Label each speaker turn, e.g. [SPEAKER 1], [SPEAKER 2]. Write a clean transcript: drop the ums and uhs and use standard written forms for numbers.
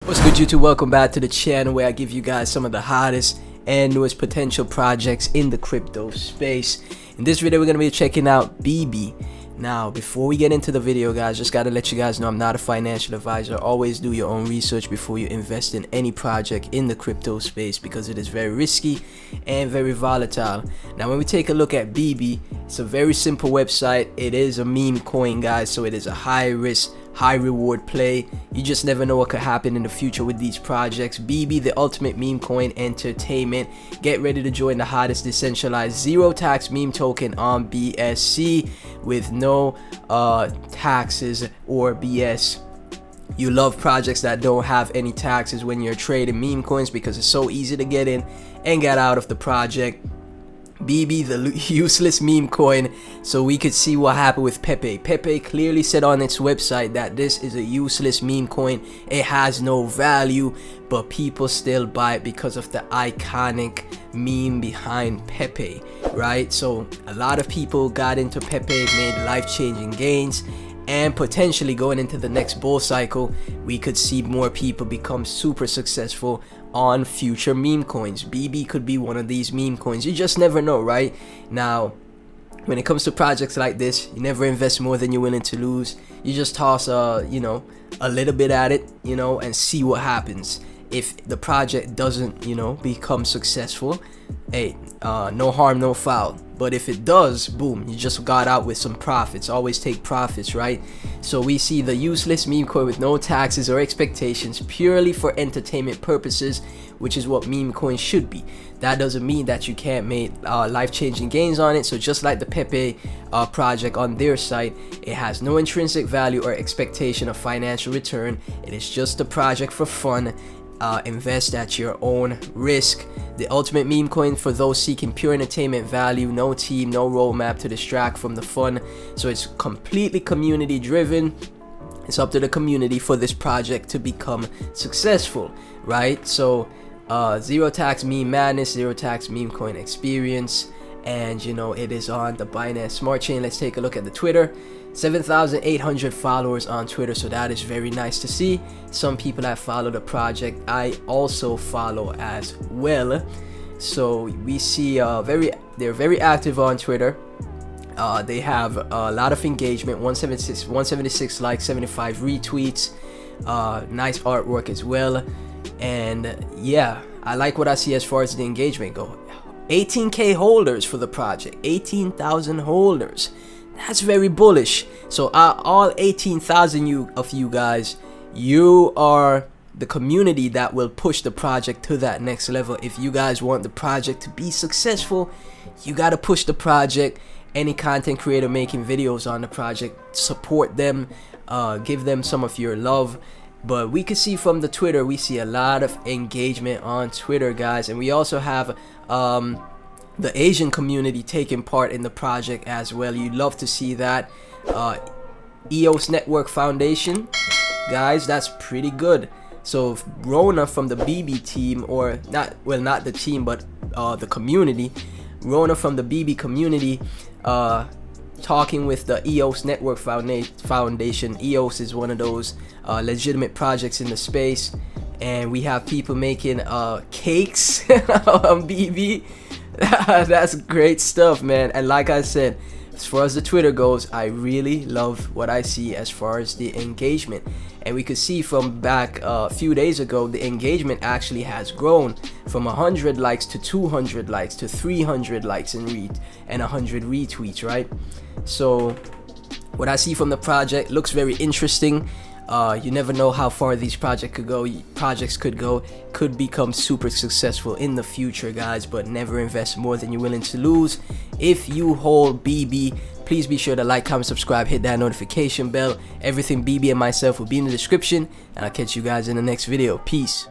[SPEAKER 1] What's good, YouTube? Welcome back to the channel where I give you guys some of the hottest and newest potential projects in the crypto space. In this video, we're going to be checking out Bibi. Now, before we get into the video, guys, just got to let you guys know I'm not a financial advisor. Always do your own research before you invest in any project in the crypto space because it is very risky and very volatile. Now, when we take a look at Bibi, it's a very simple website. It is a meme coin, guys, so it is a high risk, high reward play. You just never know what could happen in the future with these projects. Bibi, the ultimate meme coin entertainment. Get ready to join the hottest decentralized zero tax meme token on BSC with no taxes or BS. You love projects that don't have any taxes when you're trading meme coins because it's so easy to get in and get out of the project. Bibi, the useless meme coin. So we could see what happened with Pepe. Pepe clearly said on its website that this is a useless meme coin. It has no value, but people still buy it because of the iconic meme behind Pepe, right? So a lot of people got into Pepe, made life-changing gains, and potentially going into the next bull cycle, we could see more people become super successful on future meme coins. Bibi could be one of these meme coins. You just never know, right? Now, when it comes to projects like this, you never invest more than you're willing to lose. You just toss a little bit at it, and see what happens. If the project doesn't, become successful, hey, no harm, no foul. But if it does, boom, you just got out with some profits. Always take profits, right? So we see the useless meme coin with no taxes or expectations, purely for entertainment purposes, which is what meme coins should be. That doesn't mean that you can't make life-changing gains on it. So just like the Pepe project on their site, it has no intrinsic value or expectation of financial return. It is just a project for fun. Invest at your own risk. The ultimate meme coin for those seeking pure entertainment value, no team, no roadmap to distract from the fun. So it's completely community driven. It's up to the community for this project to become successful, right? So zero tax meme madness, zero tax meme coin experience, and it is on the Binance Smart Chain. Let's take a look at the Twitter. 7,800 followers on Twitter, so that is very nice to see. Some people that follow the project I also follow as well, so we see they're very active on Twitter. They have a lot of engagement, 176 likes, 75 retweets, nice artwork as well. And yeah, I like what I see as far as the engagement go. 18k holders for the project, 18,000 holders. That's very bullish. So all 18,000 of you guys, you are the community that will push the project to that next level. If you guys want the project to be successful, you got to push the project. Any content creator making videos on the project, support them, give them some of your love. But we can see from the Twitter, we see a lot of engagement on Twitter, guys. And we also have the Asian community taking part in the project as well. You'd love to see that. EOS Network Foundation, guys, that's pretty good. So Rona from the Bibi team, or not the team, but the community, Rona from the Bibi community, talking with the EOS Network Foundation. EOS is one of those legitimate projects in the space, and we have people making cakes on Bibi. That's great stuff, man. And like I said, as far as the Twitter goes, I really love what I see as far as the engagement. And we could see from back a few days ago, the engagement actually has grown from 100 likes to 200 likes to 300 likes and 100 retweets, right? So what I see from the project looks very interesting. You never know how far these projects could go. Could become super successful in the future, guys, but never invest more than you're willing to lose. If you hold Bibi, please be sure to like, comment, subscribe, hit that notification bell. Everything Bibi and myself will be in the description, and I'll catch you guys in the next video. Peace.